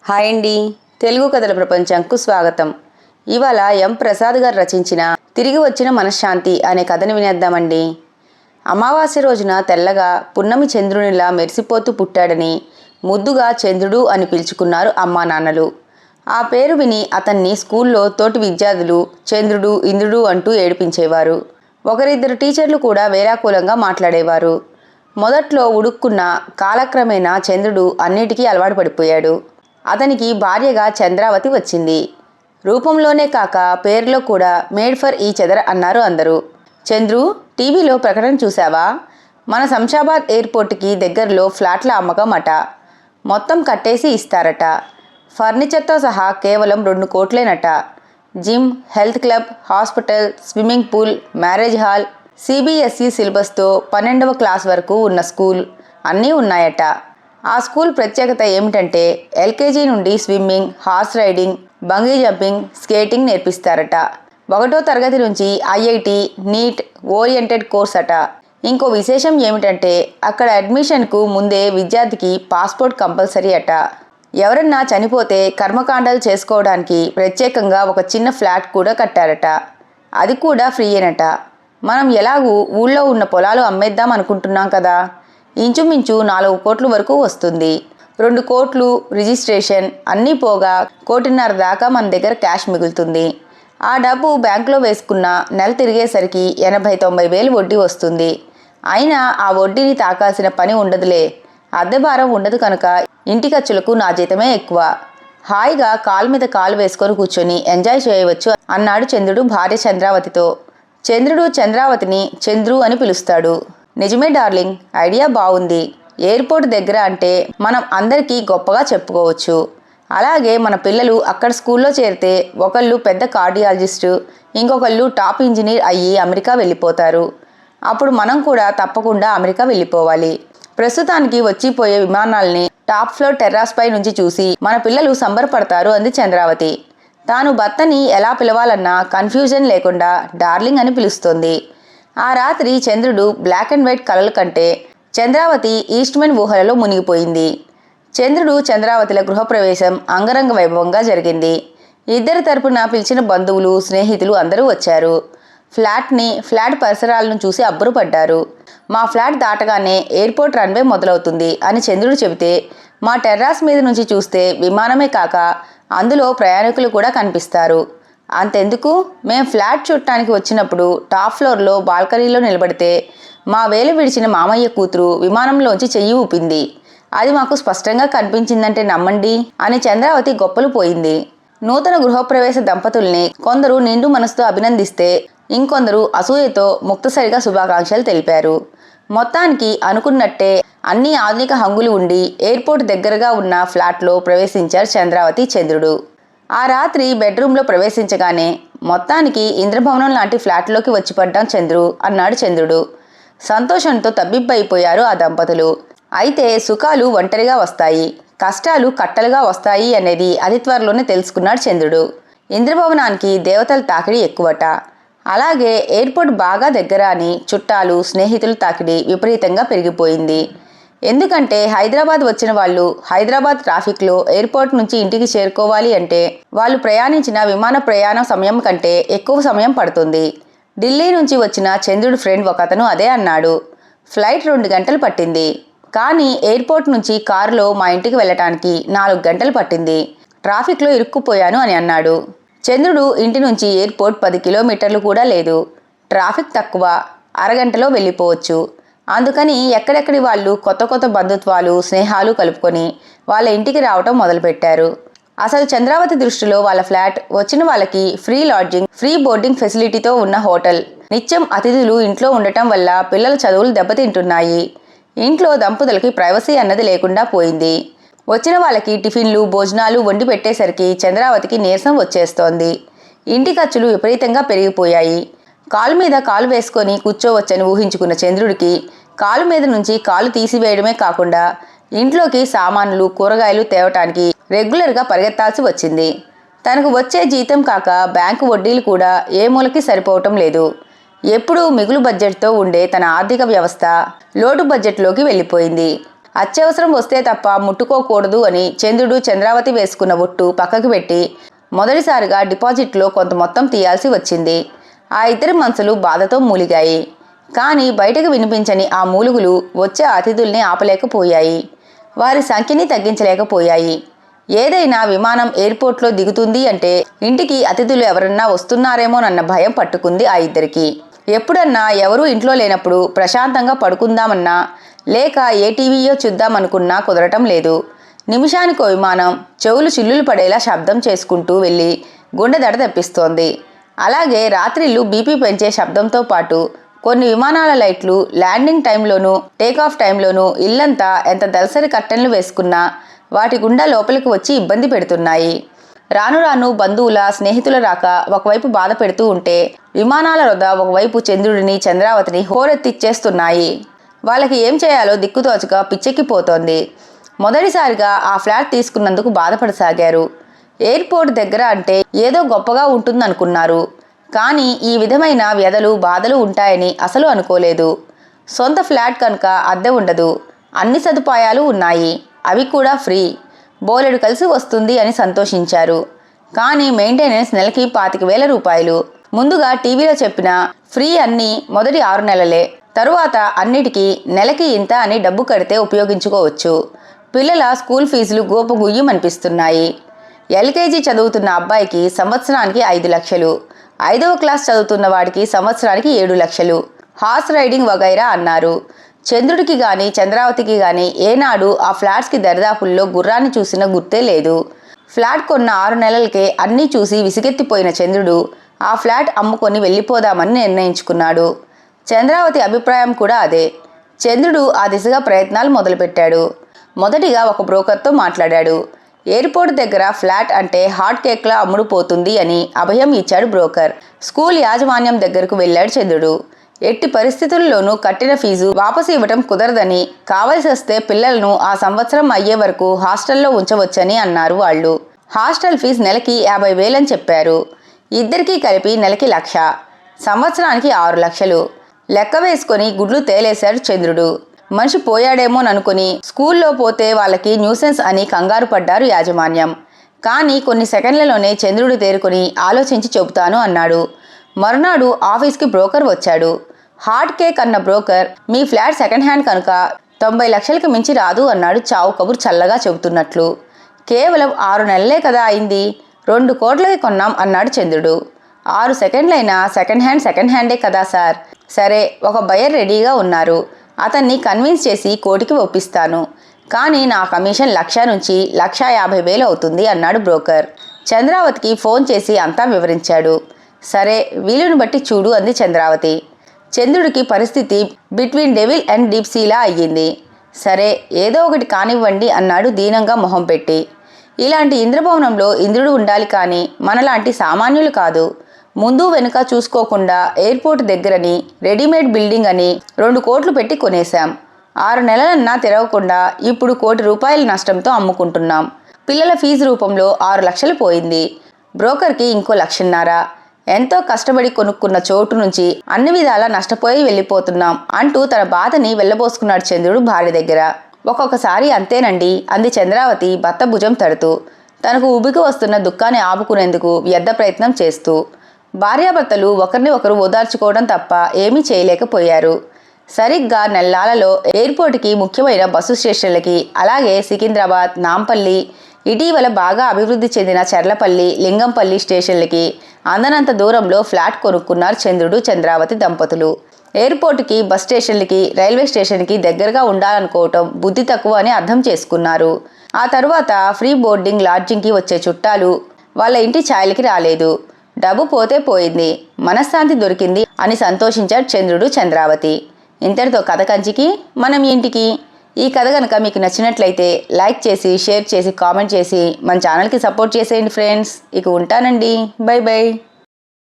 Hi అండి. తెలుగు కథల ప్రపంచంకు స్వాగతం. ఇవాళ ఎం ప్రసాద్ గారు రచించిన తిరిగి వచ్చిన మనశ్శాంతి అనే కథని వినేద్దామండి. అమావాస్య రోజున తెల్లగా పున్నమి చంద్రునిలా మెరిసిపోతూ పుట్టాడని ముద్దుగా చంద్రుడు అని పిలుచుకున్నారు అమ్మా నాన్నలు. ఆ పేరు విని అతన్ని స్కూల్లో తోటి విద్యార్థులు చంద్రుడు ఇంద్రుడు అంటూ ఏడిపించేవారు. ఒకరిద్దరు టీచర్లు కూడా వేలాకూలంగా మాట్లాడేవారు. మొదట్లో ఉడుక్కున్న కాలక్రమేణా చంద్రుడు అన్నిటికీ అలవాటు పడిపోయాడు. అతనికి భార్యగా చంద్రావతి వచ్చింది. రూపంలోనే కాక పేరులో కూడా మేడ్ ఫర్ ఈచ్ అదర్ అన్నారు అందరూ. చంద్రు, టీవీలో ప్రకటన చూసావా? మన శంషాబాద్ ఎయిర్పోర్ట్కి దగ్గరలో ఫ్లాట్ల అమ్మకం అట. మొత్తం కట్టేసి ఇస్తారట. ఫర్నిచర్తో సహా కేవలం 2 కోట్లేనట. Gym, health club, hospital, swimming pool, marriage hall, CBSE సిలబస్తో 12వ క్లాస్ వరకు ఉన్న స్కూల్ అన్నీ ఉన్నాయట. ఆ స్కూల్ ప్రత్యేకత ఏమిటంటే ఎల్కేజీ నుండి swimming, horse riding, bungee jumping, skating నేర్పిస్తారట. 1వ తరగతి నుంచి ఐఐటి, నీట్ ఓరియంటెడ్ కోర్స్ అట. ఇంకో విశేషం ఏమిటంటే అక్కడ అడ్మిషన్కు ముందే విద్యార్థికి పాస్పోర్ట్ కంపల్సరీ అట. ఎవరన్నా చనిపోతే కర్మకాండాలు చేసుకోవడానికి ప్రత్యేకంగా ఒక చిన్న ఫ్లాట్ కూడా కట్టారట. అది కూడా ఫ్రీయేనట. మనం ఎలాగూ ఊళ్ళో ఉన్న పొలాలు అమ్మేద్దాం అనుకుంటున్నాం కదా, ఇంచుమించు 4 కోట్ల వరకు వస్తుంది. 2 కోట్లు రిజిస్ట్రేషన్ అన్నీ పోగా 1.5 కోట్ల దాకా మన దగ్గర క్యాష్ మిగులుతుంది. ఆ డబ్బు బ్యాంకులో వేసుకున్న నెల తిరిగేసరికి 80-90 వేలు వడ్డీ వస్తుంది. అయినా ఆ వడ్డీని తాకాల్సిన పని ఉండదులే. అద్దె భారం ఉండదు కనుక ఇంటి ఖర్చులకు నా జీతమే ఎక్కువ. హాయిగా కాలు మీద కాలు వేసుకొని కూర్చొని ఎంజాయ్ చేయవచ్చు అన్నాడు చంద్రుడు భార్య చంద్రావతితో. చంద్రుడు చంద్రావతిని చంద్రు అని పిలుస్తాడు. నిజమే డార్లింగ్, ఐడియా బాగుంది. ఎయిర్పోర్ట్ దగ్గర అంటే మనం అందరికీ గొప్పగా చెప్పుకోవచ్చు. అలాగే మన పిల్లలు అక్కడ స్కూల్లో చేరితే ఒకళ్ళు పెద్ద కార్డియాలజిస్టు, ఇంకొకళ్ళు టాప్ ఇంజనీర్ అయ్యి అమెరికా వెళ్ళిపోతారు. అప్పుడు మనం కూడా తప్పకుండా అమెరికా వెళ్ళిపోవాలి. ప్రస్తుతానికి వచ్చిపోయే విమానాల్ని టాప్ ఫ్లోర్ టెర్రాస్ పై నుంచి చూసి మన పిల్లలు సంబరపడతారు అంది చంద్రావతి. తాను భర్తని ఎలా పిలవాలన్నా కన్ఫ్యూజన్ లేకుండా డార్లింగ్ అని పిలుస్తోంది. ఆ రాత్రి చంద్రుడు బ్లాక్ అండ్ వైట్ కలల కంటే చంద్రావతి ఈస్ట్మెన్ ఊహలలో మునిగిపోయింది. చంద్రుడు చంద్రావతిల గృహప్రవేశం అంగరంగ వైభవంగా జరిగింది. ఇద్దరి తరపున పిలిచిన బంధువులు స్నేహితులు అందరూ వచ్చారు. ఫ్లాట్ పరిసరాలను చూసి అబ్బురపడ్డారు. మా ఫ్లాట్ దాటగానే ఎయిర్పోర్ట్ రన్వే మొదలవుతుంది అని చంద్రుడు చెబితే, మా టెర్రాస్ మీద నుంచి చూస్తే విమానమే కాక అందులో ప్రయాణికులు కూడా కనిపిస్తారు. అంతెందుకు, మేం ఫ్లాట్ చూడటానికి వచ్చినప్పుడు టాప్ ఫ్లోర్లో బాల్కనీలో నిలబడితే మా వేలు విడిచిన మామయ్య కూతురు విమానంలోంచి చెయ్యి ఊపింది. అది మాకు స్పష్టంగా కనిపించిందంటే నమ్మండి అని చంద్రావతి గొప్పలు పోయింది. నూతన గృహప్రవేశ దంపతుల్ని కొందరు నిండు మనసుతో అభినందిస్తే ఇంకొందరు అసూయతో ముక్తసరిగా శుభాకాంక్షలు తెలిపారు. మొత్తానికి అనుకున్నట్టే అన్ని ఆధునిక హంగులు ఉండి ఎయిర్పోర్ట్ దగ్గరగా ఉన్న ఫ్లాట్లో ప్రవేశించారు చంద్రావతి చంద్రుడు. ఆ రాత్రి బెడ్రూమ్లో ప్రవేశించగానే మొత్తానికి ఇంద్రభవనం లాంటి ఫ్లాట్లోకి వచ్చిపడ్డాం చంద్రు అన్నాడు చంద్రుడు. సంతోషంతో తబ్బిబ్బైపోయారు ఆ దంపతులు. అయితే సుఖాలు ఒంటరిగా వస్తాయి, కష్టాలు కట్టలుగా వస్తాయి అనేది అతి త్వరలోనే తెలుసుకున్నాడు చంద్రుడు. ఇంద్రభవనానికి దేవతల తాకిడి ఎక్కువట. అలాగే ఎయిర్పోర్ట్ బాగా దగ్గర అని చుట్టాలు స్నేహితుల తాకిడి విపరీతంగా పెరిగిపోయింది. ఎందుకంటే హైదరాబాద్ వచ్చిన వాళ్ళు హైదరాబాద్ ట్రాఫిక్లో ఎయిర్పోర్ట్ నుంచి ఇంటికి చేరుకోవాలి అంటే వాళ్ళు ప్రయాణించిన విమాన ప్రయాణ సమయం కంటే ఎక్కువ సమయం పడుతుంది. ఢిల్లీ నుంచి వచ్చిన చంద్రుడి ఫ్రెండ్ ఒకతను అదే అన్నాడు. ఫ్లైట్ 2 గంటలు పట్టింది, కానీ ఎయిర్పోర్ట్ నుంచి కారులో మా ఇంటికి వెళ్ళటానికి 4 గంటలు పట్టింది. ట్రాఫిక్లో ఇరుక్కుపోయాను అని అన్నాడు. చంద్రుడు ఇంటి నుంచి ఎయిర్పోర్ట్ 10 కిలోమీటర్లు కూడా లేదు. ట్రాఫిక్ తక్కువ, అరగంటలో వెళ్ళిపోవచ్చు. అందుకని ఎక్కడెక్కడి వాళ్ళు కొత్త బంధుత్వాలు స్నేహాలు కలుపుకొని వాళ్ళ ఇంటికి రావటం మొదలుపెట్టారు. అసలు చంద్రావతి దృష్టిలో వాళ్ళ ఫ్లాట్ వచ్చిన వాళ్ళకి ఫ్రీ లాడ్జింగ్, ఫ్రీ బోర్డింగ్ ఫెసిలిటీతో ఉన్న హోటల్, నిత్యం అతిథులు ఇంట్లో ఉండటం వల్ల పిల్లల చదువులు దెబ్బతింటున్నాయి. ఇంట్లో దంపతులకి ప్రైవసీ అన్నది లేకుండా పోయింది. వచ్చిన వాళ్ళకి టిఫిన్లు భోజనాలు వండి పెట్టేసరికి చంద్రావతికి నీరసం వచ్చేస్తోంది. ఇంటి ఖర్చులు విపరీతంగా పెరిగిపోయాయి. కాలు మీద కాలు వేసుకొని కూర్చోవచ్చని ఊహించుకున్న చంద్రుడికి కాలు మీద నుంచి కాలు తీసివేయడమే కాకుండా ఇంట్లోకి సామాన్లు కూరగాయలు తేవటానికి రెగ్యులర్గా పరిగెత్తాల్సి వచ్చింది. తనకు వచ్చే జీతం కాక బ్యాంకు వడ్డీలు కూడా ఏ మూలకి సరిపోవటం లేదు. ఎప్పుడూ మిగులు బడ్జెట్తో ఉండే తన ఆర్థిక వ్యవస్థ లోటు బడ్జెట్లోకి వెళ్ళిపోయింది. అత్యవసరం వస్తే తప్ప ముట్టుకోకూడదు అని చంద్రుడు చంద్రావతి వేసుకున్న ఒట్టు పక్కకు పెట్టి మొదటిసారిగా డిపాజిట్లో కొంత మొత్తం తీయాల్సి వచ్చింది. ఆ ఇద్దరి మనసులు బాధతో మూలిగాయి. కానీ బయటకు వినిపించని ఆ మూలుగులు వచ్చే అతిథుల్ని ఆపలేకపోయాయి. వారి సంఖ్యని తగ్గించలేకపోయాయి. ఏదైనా విమానం ఎయిర్పోర్ట్లో దిగుతుంది అంటే ఇంటికి అతిథులు ఎవరన్నా వస్తున్నారేమోనన్న భయం పట్టుకుంది ఆ ఇద్దరికి. ఎప్పుడన్నా ఎవరూ ఇంట్లో లేనప్పుడు ప్రశాంతంగా పడుకుందామన్నా లేక ఏ టీవీయో చూద్దామనుకున్నా కుదరటం లేదు. నిమిషానికో విమానం చెవులు చిల్లులు పడేలా శబ్దం చేసుకుంటూ వెళ్ళి గుండె దడ తెప్పిస్తోంది. అలాగే రాత్రిళ్ళు బీపీ పెంచే శబ్దంతో పాటు కొన్ని విమానాల లైట్లు ల్యాండింగ్ టైంలోనూ టేకాఫ్ టైంలోనూ ఇల్లంతా ఎంత దళసరి కట్టెన్లు వేసుకున్నా వాటి గుండా లోపలికి వచ్చి ఇబ్బంది పెడుతున్నాయి. రాను రాను బంధువుల స్నేహితుల రాక ఒకవైపు బాధ పెడుతూ ఉంటే విమానాల వద్ద ఒకవైపు చంద్రుడిని చంద్రావతిని హోరెత్తిచ్చేస్తున్నాయి. వాళ్ళకి ఏం చేయాలో దిక్కుతోచక పిచ్చెక్కిపోతోంది. మొదటిసారిగా ఆ ఫ్లాట్ తీసుకున్నందుకు బాధపడసాగారు. ఎయిర్పోర్ట్ దగ్గర అంటే ఏదో గొప్పగా ఉంటుందనుకున్నారు. కానీ ఈ విధమైన వ్యధలు బాధలు ఉంటాయని అసలు అనుకోలేదు. సొంత ఫ్లాట్ కనుక అద్దె ఉండదు, అన్ని సదుపాయాలు ఉన్నాయి, అవి కూడా ఫ్రీ, బోలెడు కలిసి వస్తుంది అని సంతోషించారు. కానీ మెయింటెనెన్స్ నెలకి 25,000 రూపాయలు. ముందుగా టీవీలో చెప్పిన ఫ్రీ అన్నీ మొదటి 6 నెలలే, తరువాత అన్నిటికీ నెలకి ఇంత అని డబ్బు కడితే ఉపయోగించుకోవచ్చు. పిల్లల స్కూల్ ఫీజులు గోపగుయ్యమనిపిస్తున్నాయి. ఎల్కేజీ చదువుతున్న అబ్బాయికి సంవత్సరానికి 5 లక్షలు, 5వ క్లాస్ చదువుతున్న వాడికి సంవత్సరానికి 7 లక్షలు, హార్స్ రైడింగ్ వగైరా అన్నారు. చంద్రుడికి కానీ చంద్రావతికి కానీ ఏనాడు ఆ ఫ్లాట్స్కి దరిదాపుల్లో గుర్రాన్ని చూసిన గుర్తే లేదు. ఫ్లాట్ కొన్న 6 నెలలకే అన్నీ చూసి విసిగెత్తిపోయిన చంద్రుడు ఆ ఫ్లాట్ అమ్ముకొని వెళ్ళిపోదామని నిర్ణయించుకున్నాడు. చంద్రావతి అభిప్రాయం కూడా అదే. చంద్రుడు ఆ దిశగా ప్రయత్నాలు మొదలుపెట్టాడు. మొదటిగా ఒక బ్రోకర్తో మాట్లాడాడు. ఎయిర్పోర్ట్ దగ్గర ఫ్లాట్ అంటే హాట్ కేక్లా అమ్ముడుపోతుంది అని అభయం ఇచ్చాడు బ్రోకర్. స్కూల్ యాజమాన్యం దగ్గరకు వెళ్ళాడు చంద్రుడు. ఎట్టి పరిస్థితుల్లోనూ కట్టిన ఫీజు వాపసు ఇవ్వటం కుదరదని, కావలసి వస్తే పిల్లలను ఆ సంవత్సరం అయ్యే వరకు హాస్టల్లో ఉంచవచ్చని అన్నారు వాళ్ళు. హాస్టల్ ఫీజు నెలకి 50,000 అని చెప్పారు. ఇద్దరికీ కలిపి నెలకి 1,00,000, సంవత్సరానికి 6 లక్షలు. లెక్క వేసుకొని గుడ్లు తేలేశాడు చంద్రుడు. మనిషి పోయాడేమోననుకుని స్కూల్లో పోతే వాళ్ళకి న్యూసెన్స్ అని కంగారు పడ్డారు యాజమాన్యం. కానీ కొన్ని సెకండ్లలోనే చంద్రుడు తేరుకొని ఆలోచించి చెబుతాను అన్నాడు. మరునాడు ఆఫీస్కి బ్రోకర్ వచ్చాడు. హాట్ కేక్ అన్న బ్రోకర్ మీ ఫ్లాట్ సెకండ్ హ్యాండ్ కనుక 90 లక్షలకి మించి రాదు అన్నాడు చావు కబురు చల్లగా చెబుతున్నట్లు. కేవలం 6 నెలలే కదా అయింది, 2 కోట్లకి కొన్నాం అన్నాడు చంద్రుడు. 6 సెకండ్లైనా సెకండ్ హ్యాండే కదా సార్. సరే, ఒక బయర్ రెడీగా ఉన్నారు, అతన్ని కన్విన్స్ చేసి 1 కోటికి ఒప్పిస్తాను. కానీ నా కమిషన్ 1,00,000 నుంచి 1,50,000 అవుతుంది అన్నాడు బ్రోకర్. చంద్రావతికి ఫోన్ చేసి అంతా వివరించాడు. సరే, వీలుని బట్టి చూడు అంది చంద్రావతి. చంద్రుడికి పరిస్థితి బిట్వీన్ డెవిల్ అండ్ డీప్ సీలా అయ్యింది. సరే, ఏదో ఒకటి కానివ్వండి అన్నాడు దీనంగా మొహం పెట్టి. ఇలాంటి ఇంద్రభవనంలో ఇంద్రుడు ఉండాలి, కానీ మనలాంటి సామాన్యులు కాదు. ముందు వెనుక చూసుకోకుండా ఎయిర్పోర్ట్ దగ్గరని రెడీమేడ్ బిల్డింగ్ అని 2 కోట్లు పెట్టి కొనేశాం. 6 నెలలన్నా తెరవకుండా ఇప్పుడు 1 కోటి రూపాయల నష్టంతో అమ్ముకుంటున్నాం. పిల్లల ఫీజు రూపంలో 6 లక్షలు పోయింది. బ్రోకర్కి ఇంకో 1,50,000. ఎంతో కష్టపడి కొనుక్కున్న చోటు నుంచి అన్ని విధాలా నష్టపోయి వెళ్ళిపోతున్నాం అంటూ తన బాధని వెళ్ళబోసుకున్నాడు చంద్రుడు భార్య దగ్గర. ఒక్కొక్కసారి అంతేనండి అంది చంద్రావతి భర్త భుజం తడుతూ, తనకు ఉబికి వస్తున్న దుఃఖాన్ని ఆపుకునేందుకు వ్యర్థ ప్రయత్నం చేస్తూ. భార్యాభర్తలు ఒకరిని ఒకరు ఓదార్చుకోవడం తప్ప ఏమీ చేయలేకపోయారు. సరిగ్గా నెల్లాలలో ఎయిర్పోర్ట్కి ముఖ్యమైన బస్సు స్టేషన్లకి, అలాగే సికింద్రాబాద్, నాంపల్లి, ఇటీవల బాగా అభివృద్ధి చెందిన చర్లపల్లి, లింగంపల్లి స్టేషన్లకి అందనంత దూరంలో ఫ్లాట్ కొనుక్కున్నారు చంద్రుడు చంద్రావతి దంపతులు. ఎయిర్పోర్టుకి, బస్ స్టేషన్లకి, రైల్వే స్టేషన్కి దగ్గరగా ఉండాలనుకోవటం బుద్ధి తక్కువ అని అర్థం చేసుకున్నారు. ఆ తరువాత ఫ్రీ బోర్డింగ్, లాడ్జింగ్కి వచ్చే చుట్టాలు వాళ్ళ ఇంటి ఛాయలకి రాలేదు. డబ్బు పోతే పోయింది, మనశ్శాంతి దొరికింది అని సంతోషించాడు చంద్రుడు చంద్రావతి. ఇంతటితో కథ కంచికి మనం ఇంటికి. ఈ కథ కనుక మీకు నచ్చినట్లయితే లైక్ చేసి, షేర్ చేసి, కామెంట్ చేసి మన ఛానల్కి సపోర్ట్ చేసేయండి ఫ్రెండ్స్. ఇక ఉంటానండి, బై బై.